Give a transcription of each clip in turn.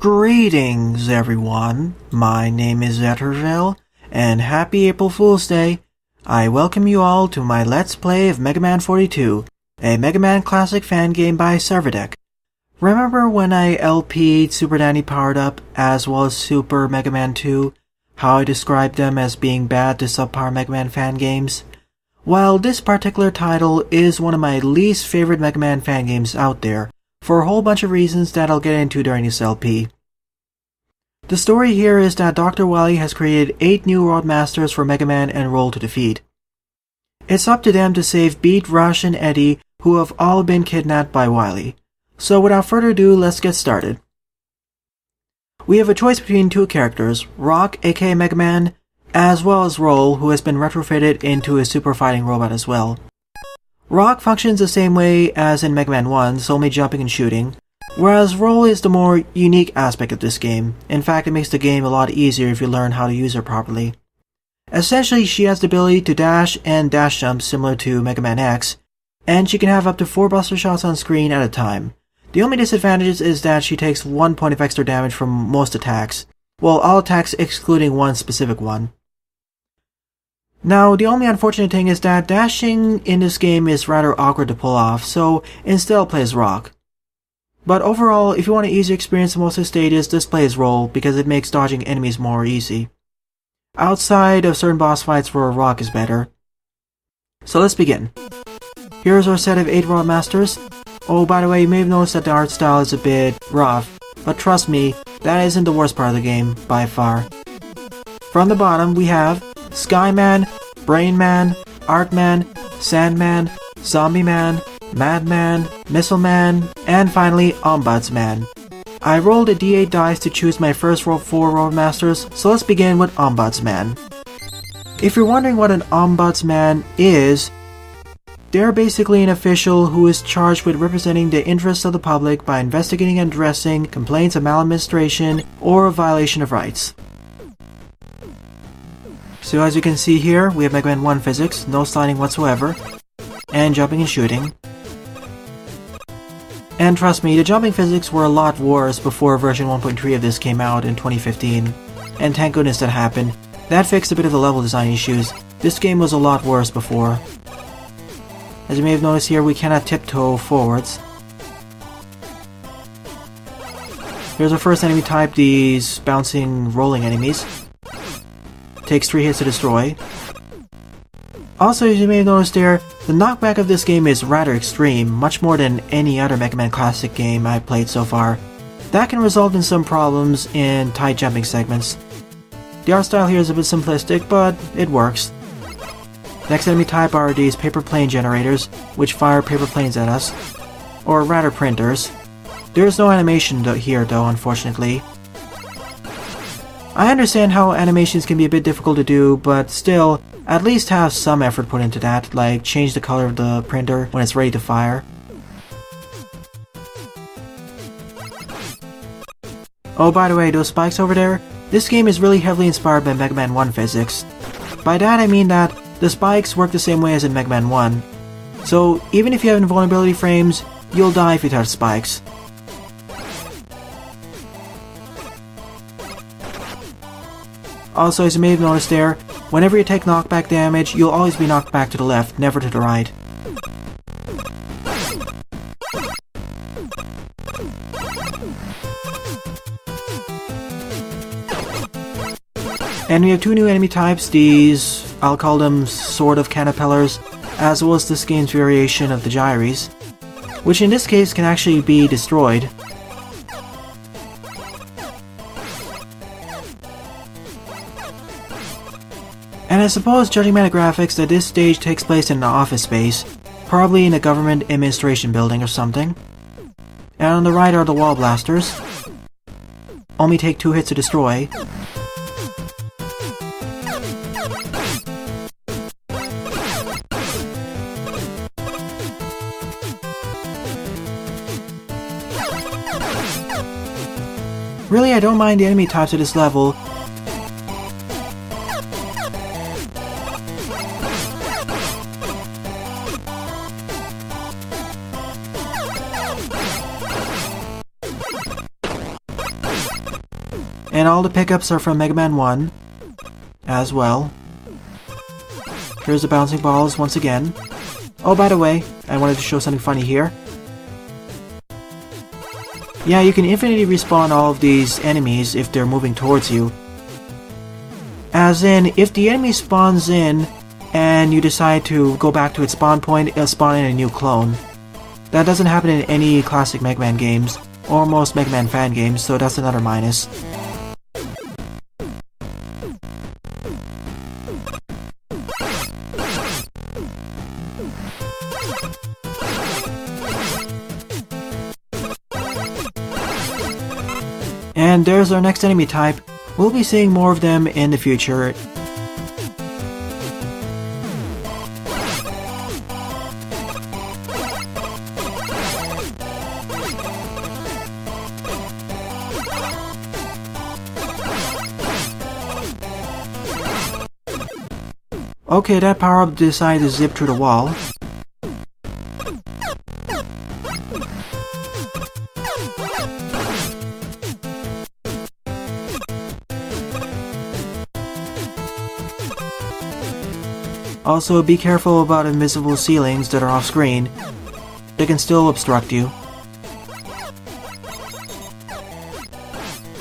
Greetings, everyone. My name is Zetterville, and happy April Fool's Day. I welcome you all to my Let's Play of Mega Man 42, a Mega Man classic fan game by Servadec. Remember when I LP'd Super Danny Powered Up, as well as Super Mega Man 2, how I described them as being bad to subpar Mega Man fan games? Well, this particular title is one of my least favorite Mega Man fan games out there, for a whole bunch of reasons that I'll get into during this LP. The story here is that Dr. Wily has created 8 new World Masters for Mega Man and Roll to defeat. It's up to them to save Beat, Rush, and Eddie, who have all been kidnapped by Wily. So without further ado, let's get started. We have a choice between two characters, Rock, aka Mega Man, as well as Roll, who has been retrofitted into a super fighting robot as well. Rock functions the same way as in Mega Man 1, so only jumping and shooting, whereas Roll is the more unique aspect of this game. In fact, it makes the game a lot easier if you learn how to use her properly. Essentially, she has the ability to dash and dash jump similar to Mega Man X, and she can have up to 4 buster shots on screen at a time. The only disadvantage is that she takes 1 point of extra damage from most attacks, well, all attacks excluding one specific one. Now, the only unfortunate thing is that dashing in this game is rather awkward to pull off, so instead I'll play as Rock. But overall, if you want an easier experience in most of the stages, just play as Roll, because it makes dodging enemies more easy. Outside of certain boss fights where Rock is better. So let's begin. Here's our set of 8 World Masters. Oh, by the way, you may have noticed that the art style is a bit rough, but trust me, that isn't the worst part of the game, by far. From the bottom, we have Skyman, Brainman, Artman, Sandman, Zombie Man, Madman, Missile Man, and finally Ombuds Man. I rolled a d8 dice to choose my first 4 World Masters, so let's begin with Ombuds Man. If you're wondering what an Ombuds Man is, they're basically an official who is charged with representing the interests of the public by investigating and addressing complaints of maladministration or a violation of rights. So as you can see here, we have Mega Man 1 physics, no sliding whatsoever, and jumping and shooting. And trust me, the jumping physics were a lot worse before version 1.3 of this came out in 2015. And thank goodness that happened. That fixed a bit of the level design issues. This game was a lot worse before. As you may have noticed here, we cannot tiptoe forwards. Here's our first enemy type, these bouncing, rolling enemies. Takes 3 hits to destroy. Also, as you may have noticed there, the knockback of this game is rather extreme, much more than any other Mega Man Classic game I've played so far. That can result in some problems in tight jumping segments. The art style here is a bit simplistic, but it works. Next enemy type are these paper plane generators, which fire paper planes at us. Or rather printers. There's no animation here though, unfortunately. I understand how animations can be a bit difficult to do, but still, at least have some effort put into that, like change the color of the printer when it's ready to fire. Oh, by the way, those spikes over there, this game is really heavily inspired by Mega Man 1 physics. By that I mean that the spikes work the same way as in Mega Man 1. So even if you have invulnerability frames, you'll die if you touch spikes. Also, as you may have noticed there, whenever you take knockback damage, you'll always be knocked back to the left, never to the right. And we have 2 new enemy types, these, I'll call them sort of caterpillars, as well as this game's variation of the gyres, which in this case can actually be destroyed. And I suppose, judging by the graphics, that this stage takes place in an office space, probably in a government administration building or something. And on the right are the wall blasters. Only take 2 hits to destroy. Really, I don't mind the enemy types at this level. And all the pickups are from Mega Man 1 as well. Here's the bouncing balls once again. Oh, by the way, I wanted to show something funny here. Yeah, you can infinitely respawn all of these enemies if they're moving towards you. As in, if the enemy spawns in and you decide to go back to its spawn point, it'll spawn in a new clone. That doesn't happen in any classic Mega Man games, or most Mega Man fan games, so that's another minus. And there's our next enemy type. We'll be seeing more of them in the future. Okay, that power-up decided to zip through the wall. Also, be careful about invisible ceilings that are off-screen. They can still obstruct you.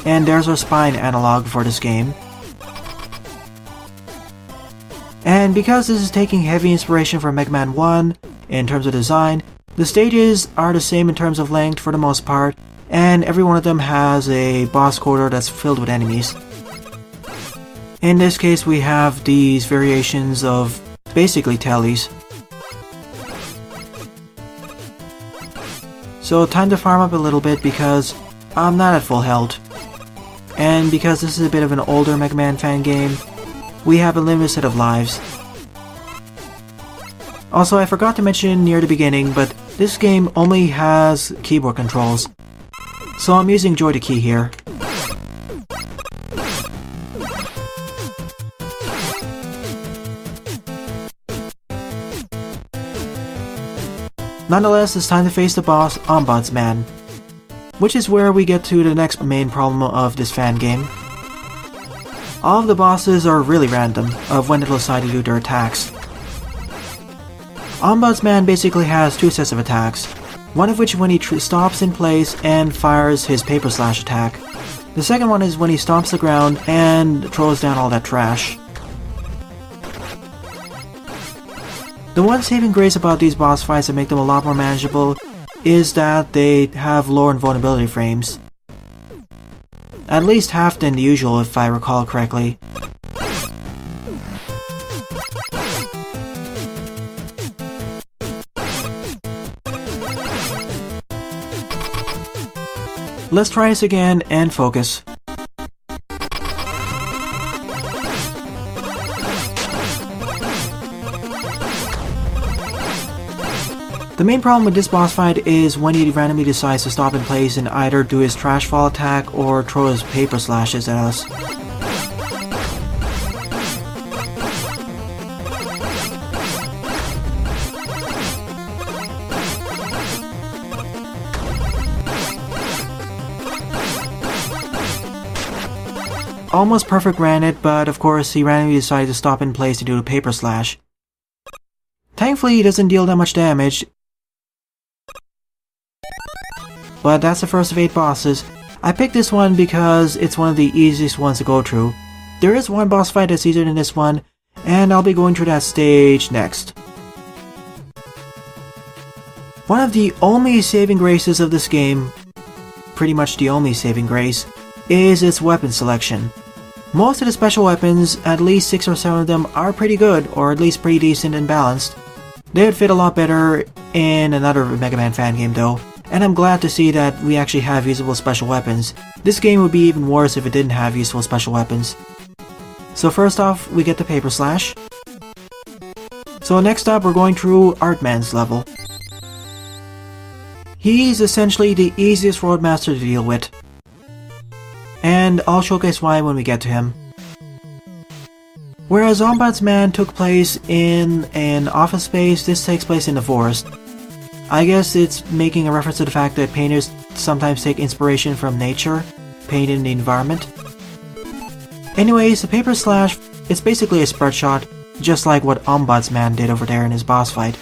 And there's our spine analog for this game. And because this is taking heavy inspiration from Mega Man 1 in terms of design, the stages are the same in terms of length for the most part, and every one of them has a boss corridor that's filled with enemies. In this case, we have these variations of basically tellies. So time to farm up a little bit because I'm not at full health. And because this is a bit of an older Mega Man fan game, we have a limited set of lives. Also, I forgot to mention near the beginning, but this game only has keyboard controls. So I'm using Joy to Key here. Nonetheless, it's time to face the boss, Ombuds Man, which is where we get to the next main problem of this fan game. All of the bosses are really random of when they'll decide to do their attacks. Ombuds Man basically has two sets of attacks, one of which when he stops in place and fires his paper slash attack. The second one is when he stomps the ground and throws down all that trash. The one saving grace about these boss fights that make them a lot more manageable is that they have lower invulnerability frames. At least half than the usual if I recall correctly. Let's try this again and focus. The main problem with this boss fight is when he randomly decides to stop in place and either do his trash fall attack or throw his paper slashes at us. Almost perfect granted, but of course he randomly decided to stop in place to do the paper slash. Thankfully he doesn't deal that much damage. But that's the first of 8 bosses. I picked this one because it's one of the easiest ones to go through. There is one boss fight that's easier than this one, and I'll be going through that stage next. One of the only saving graces of this game, pretty much the only saving grace, is its weapon selection. Most of the special weapons, at least 6 or 7 of them, are pretty good, or at least pretty decent and balanced. They would fit a lot better in another Mega Man fan game though, and I'm glad to see that we actually have usable special weapons. This game would be even worse if it didn't have useful special weapons. So first off, we get the paper slash. So next up, we're going through Artman's level. He's essentially the easiest Roadmaster to deal with, and I'll showcase why when we get to him. Whereas Ombuds Man took place in an office space, this takes place in the forest. I guess it's making a reference to the fact that painters sometimes take inspiration from nature, paint in the environment. Anyways, the Paper Slash is basically a spread shot, just like what Ombuds Man did over there in his boss fight.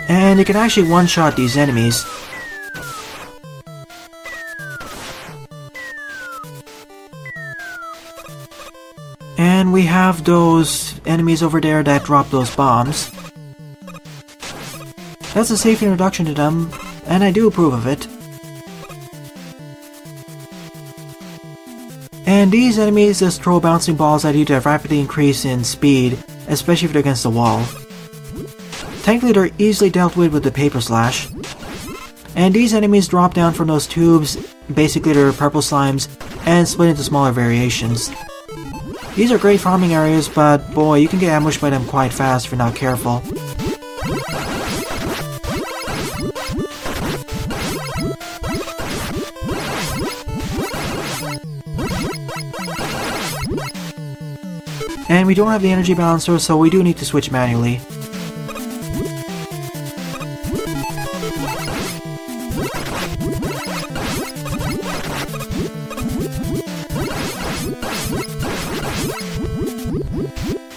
And it can actually one-shot these enemies. And we have those enemies over there that drop those bombs. That's a safe introduction to them, and I do approve of it. And these enemies just throw bouncing balls at you to rapidly increase in speed, especially if they're against the wall. Thankfully, they're easily dealt with the Paper Slash. And these enemies drop down from those tubes, basically they're purple slimes, and split into smaller variations. These are great farming areas, but boy, you can get ambushed by them quite fast if you're not careful. And we don't have the energy balancer, so we do need to switch manually.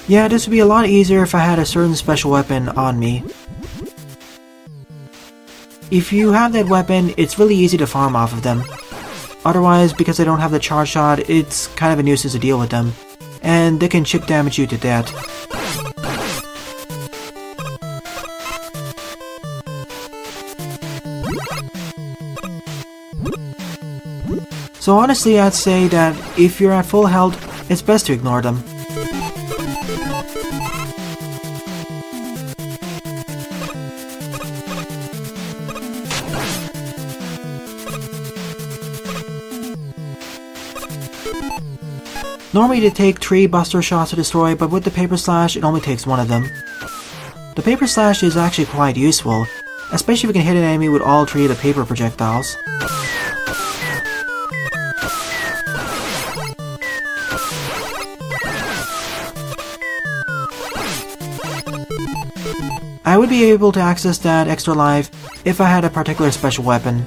Yeah, this would be a lot easier if I had a certain special weapon on me. If you have that weapon, it's really easy to farm off of them. Otherwise, because I don't have the charge shot, it's kind of a nuisance to deal with them. And they can chip damage you to death. So honestly, I'd say that if you're at full health, it's best to ignore them. Normally they take 3 buster shots to destroy, but with the Paper Slash it only takes 1 of them. The Paper Slash is actually quite useful, especially if you can hit an enemy with all 3 of the paper projectiles. I would be able to access that extra life if I had a particular special weapon,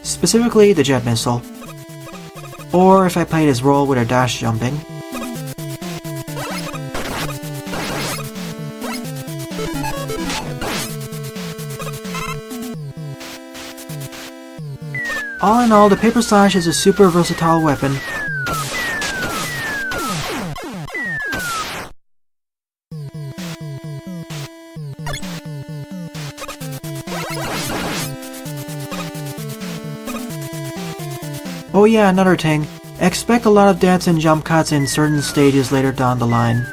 specifically the jet missile. Or if I played his role with her dash jumping. All in all, the Paper Slash is a super versatile weapon. Oh yeah, another thing. Expect a lot of deaths and jump cuts in certain stages later down the line.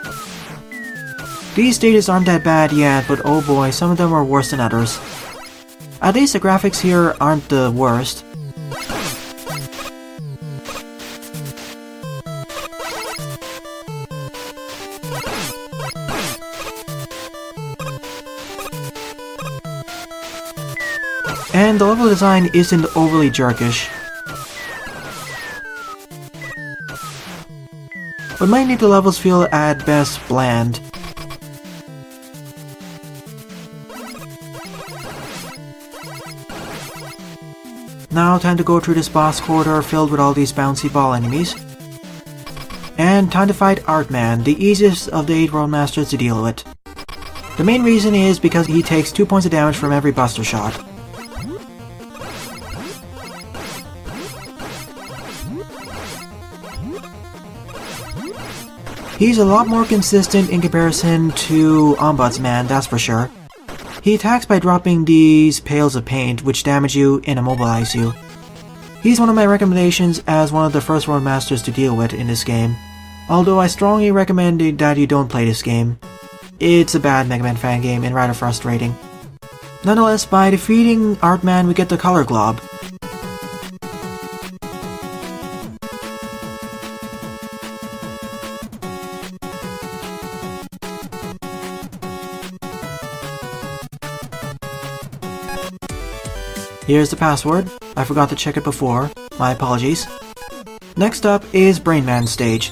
These stages aren't that bad yet, but oh boy, some of them are worse than others. At least the graphics here aren't the worst. And the level design isn't overly jerkish. But might make the levels feel at best bland. Now time to go through this boss corridor filled with all these bouncy ball enemies. And time to fight Artman, the easiest of the 8 World Masters to deal with. The main reason is because he takes 2 points of damage from every buster shot. He's a lot more consistent in comparison to Ombuds Man, that's for sure. He attacks by dropping these pails of paint, which damage you and immobilize you. He's one of my recommendations as one of the first World Masters to deal with in this game, although I strongly recommend that you don't play this game. It's a bad Mega Man fan game and rather frustrating. Nonetheless, by defeating Artman we get the Color Glob. Here's the password. I forgot to check it before. My apologies. Next up is Brain Man stage.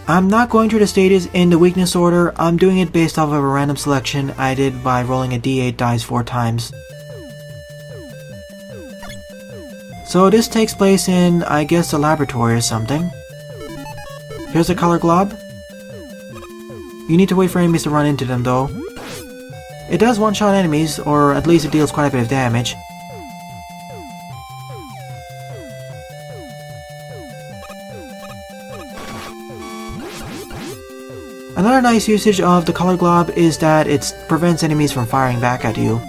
I'm not going through the stages in the weakness order, I'm doing it based off of a random selection I did by rolling a d8 dice 4 times. So this takes place in, I guess, a laboratory or something. Here's a color glob. You need to wait for enemies to run into them though. It does one-shot enemies, or at least it deals quite a bit of damage. Another nice usage of the color glob is that it prevents enemies from firing back at you.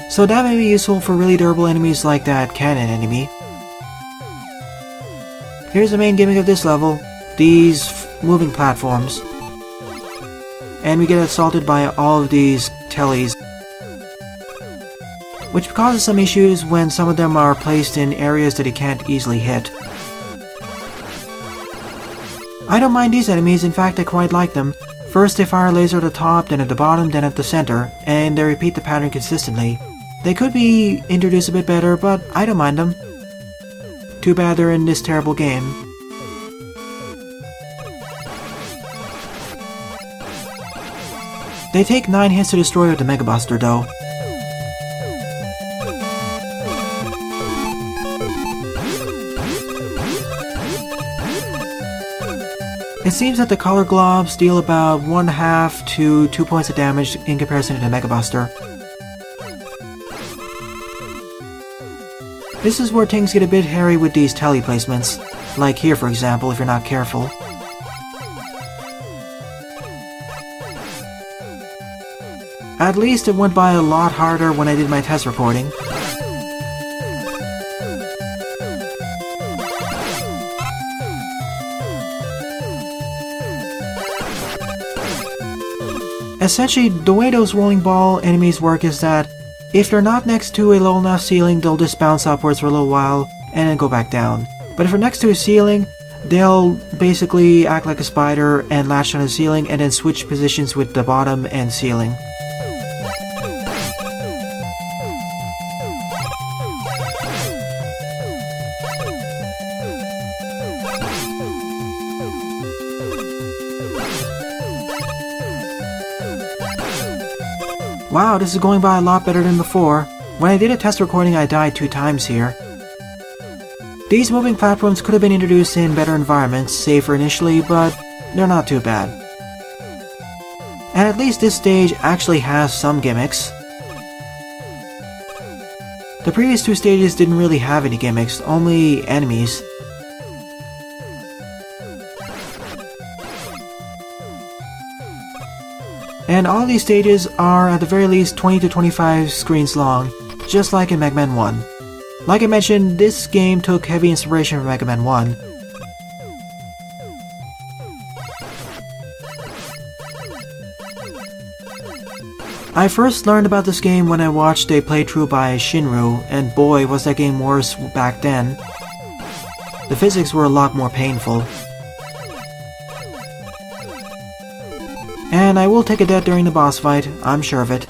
So that may be useful for really durable enemies like that cannon enemy. Here's the main gimmick of this level, these moving platforms. And we get assaulted by all of these tellies, which causes some issues when some of them are placed in areas that he can't easily hit. I don't mind these enemies, in fact I quite like them. First they fire a laser at the top, then at the bottom, then at the center, and they repeat the pattern consistently. They could be introduced a bit better, but I don't mind them. Too bad they're in this terrible game. They take 9 hits to destroy with the Mega Buster though. It seems that the color globs deal about 1/2 to 2 points of damage in comparison to the Mega Buster. This is where things get a bit hairy with these telly placements, like here for example if you're not careful. At least it went by a lot harder when I did my test recording. Essentially, the way those rolling ball enemies work is that if they're not next to a low enough ceiling, they'll just bounce upwards for a little while and then go back down. But if they're next to a ceiling, they'll basically act like a spider and latch on the ceiling and then switch positions with the bottom and ceiling. Wow, this is going by a lot better than before. When I did a test recording, I died 2 times here. These moving platforms could have been introduced in better environments, safer initially, but they're not too bad. And at least this stage actually has some gimmicks. The previous 2 stages didn't really have any gimmicks, only enemies. And all these stages are at the very least 20 to 25 screens long, just like in Mega Man 1. Like I mentioned, this game took heavy inspiration from Mega Man 1. I first learned about this game when I watched a playthrough by Shinru, and boy was that game worse back then. The physics were a lot more painful. And I will take a death during the boss fight, I'm sure of it.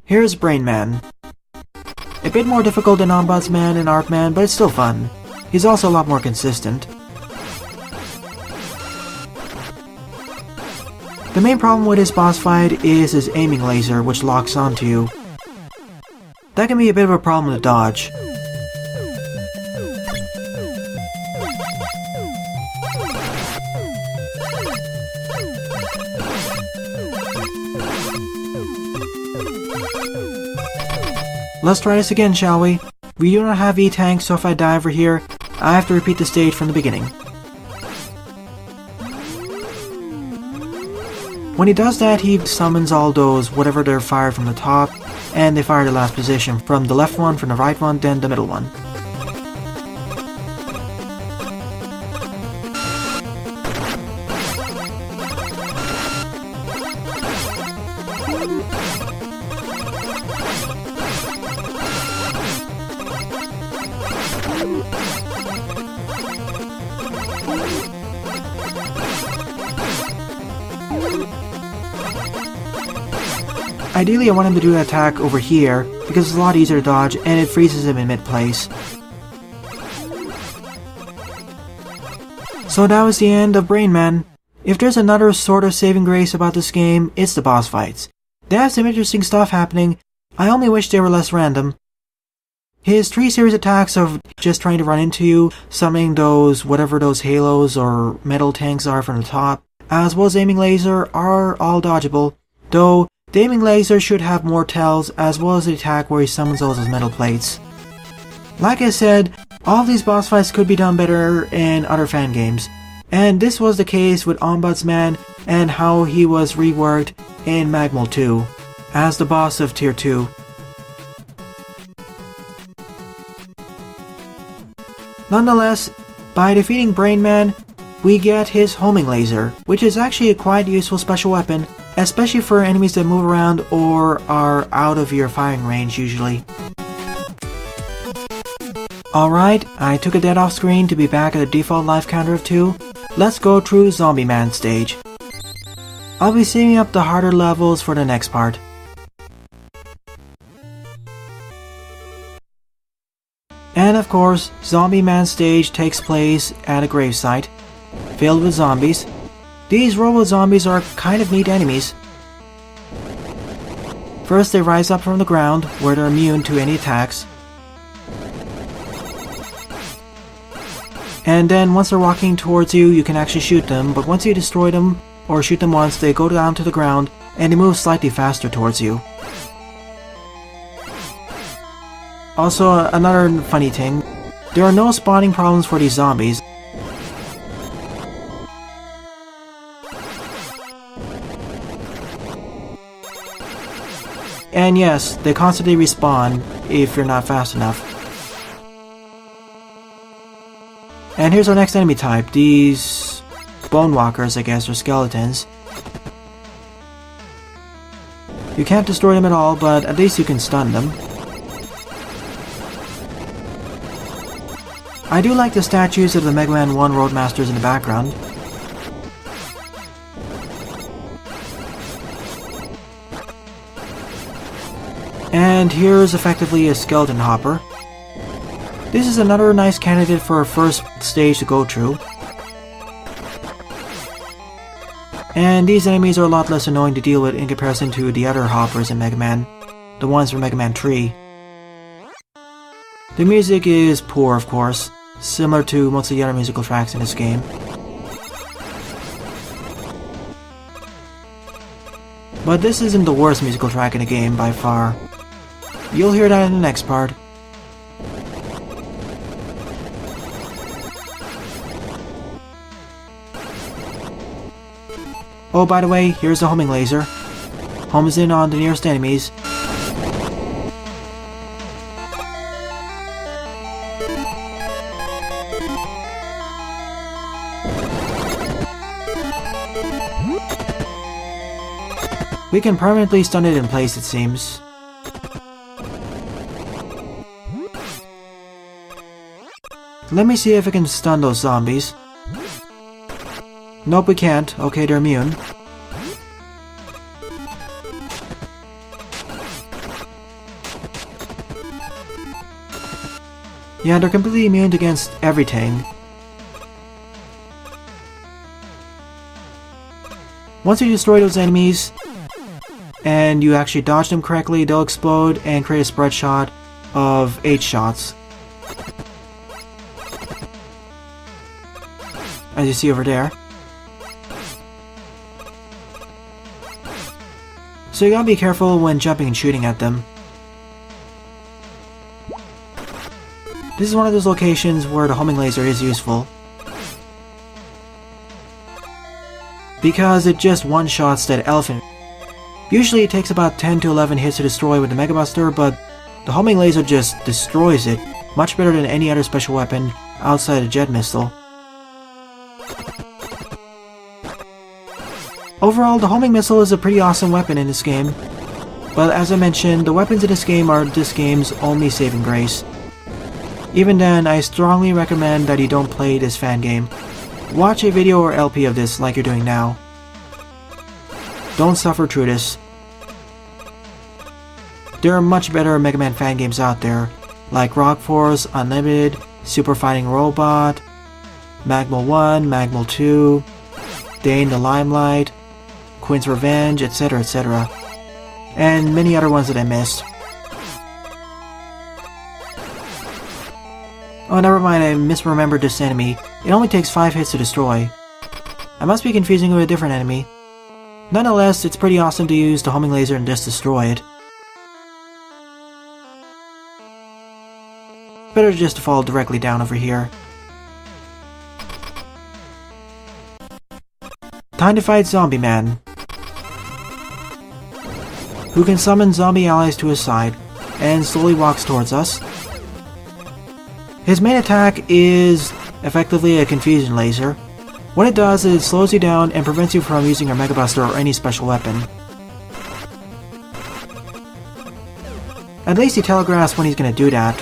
Here's Brain Man. A bit more difficult than Ombuds Man and Art Man, but it's still fun. He's also a lot more consistent. The main problem with his boss fight is his aiming laser, which locks onto you. That can be a bit of a problem to dodge. Let's try this again, shall we? We do not have E-Tank, so if I die over here, I have to repeat the stage from the beginning. When he does that, he summons all those, whatever they're fired from the top, and they fire the last position, from the left one, from the right one, then the middle one. Ideally, I want him to do an attack over here, because it's a lot easier to dodge and it freezes him in mid-place. So that was the end of Brain Man. If there's another sort of saving grace about this game, it's the boss fights. They have some interesting stuff happening. I only wish they were less random. His 3 series attacks of just trying to run into you, summoning those whatever those halos or metal tanks are from the top, as well as aiming laser, are all dodgeable, though the aiming laser should have more tells as well as the attack where he summons all those metal plates. Like I said, all of these boss fights could be done better in other fan games, and this was the case with Ombuds Man and how he was reworked in Magmal 2 as the boss of Tier 2. Nonetheless, by defeating Brain Man, we get his homing laser, which is actually a quite useful special weapon, especially for enemies that move around or are out of your firing range usually. Alright, I took a dead off screen to be back at a default life counter of 2. Let's go through Zombie Man stage. I'll be saving up the harder levels for the next part. And of course, Zombie Man stage takes place at a gravesite, filled with zombies. These robo-zombies are kind of neat enemies. First they rise up from the ground, where they're immune to any attacks. And then once they're walking towards you, you can actually shoot them, but once you destroy them, or shoot them once, they go down to the ground, and they move slightly faster towards you. Also, another funny thing, there are no spawning problems for these zombies. And yes, they constantly respawn if you're not fast enough. And here's our next enemy type, these bone walkers, I guess, or skeletons. You can't destroy them at all, but at least you can stun them. I do like the statues of the Mega Man 1 Roadmasters in the background. And here's effectively a skeleton hopper. This is another nice candidate for a first stage to go through. And these enemies are a lot less annoying to deal with in comparison to the other hoppers in Mega Man, the ones from Mega Man 3. The music is poor, of course, similar to most of the other musical tracks in this game. But this isn't the worst musical track in the game by far. You'll hear that in the next part. Oh, by the way, here's the homing laser. Homes in on the nearest enemies. We can permanently stun it in place, it seems. Let me see if I can stun those zombies. Nope, we can't. Okay, they're immune. Yeah, they're completely immune against everything. Once you destroy those enemies, and you actually dodge them correctly, they'll explode and create a spread shot of 8 shots. As you see over there. So you gotta be careful when jumping and shooting at them. This is one of those locations where the homing laser is useful, because it just one-shots that elephant. Usually it takes about 10 to 11 hits to destroy with the Mega Buster, but the homing laser just destroys it, much better than any other special weapon outside a jet missile. Overall, the homing missile is a pretty awesome weapon in this game, but as I mentioned, the weapons in this game are this game's only saving grace. Even then, I strongly recommend that you don't play this fan game. Watch a video or LP of this like you're doing now. Don't suffer through this. There are much better Mega Man fan games out there, like Rock Force, Unlimited, Super Fighting Robot, Magmal 1, Magmal 2, Day in the Limelight, Quinn's Revenge, etc, etc. And many other ones that I missed. Oh, never mind, I misremembered this enemy. It only takes 5 hits to destroy. I must be confusing with a different enemy. Nonetheless, it's pretty awesome to use the homing laser and just destroy it. Better just to fall directly down over here. Time to fight Zombie Man, who can summon zombie allies to his side, and slowly walks towards us. His main attack is effectively a confusion laser. What it does is it slows you down and prevents you from using your Mega Buster or any special weapon. At least he telegraphs when he's gonna do that.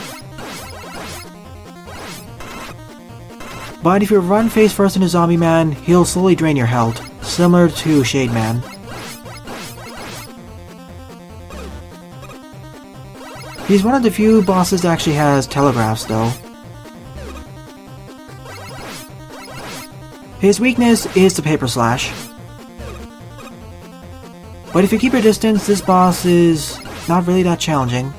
But if you run face first into Zombie Man, he'll slowly drain your health, similar to Shade Man. He's one of the few bosses that actually has telegraphs though. His weakness is the Paper Slash. But if you keep your distance, this boss is not really that challenging.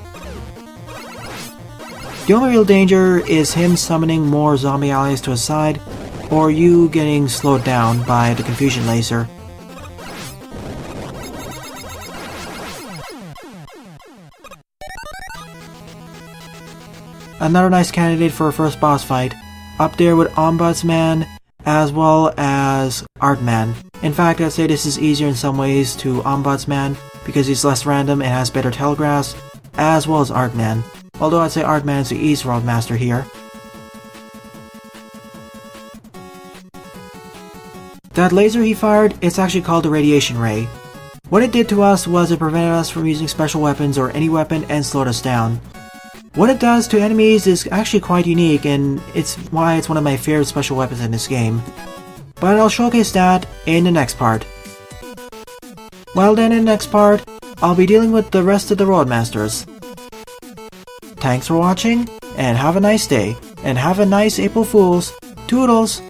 The only real danger is him summoning more zombie allies to his side, or you getting slowed down by the confusion laser. Another nice candidate for a first boss fight, up there with Ombuds Man, as well as Art Man. In fact, I'd say this is easier in some ways to Ombuds Man, because he's less random and has better telegraphs, as well as Art Man. Although I'd say Art Man is the East World Master here. That laser he fired, it's actually called the Radiation Ray. What it did to us was it prevented us from using special weapons or any weapon and slowed us down. What it does to enemies is actually quite unique, and it's why it's one of my favorite special weapons in this game. But I'll showcase that in the next part. Well then, in the next part, I'll be dealing with the rest of the Roadmasters. Thanks for watching, and have a nice day, and have a nice April Fools. Toodles!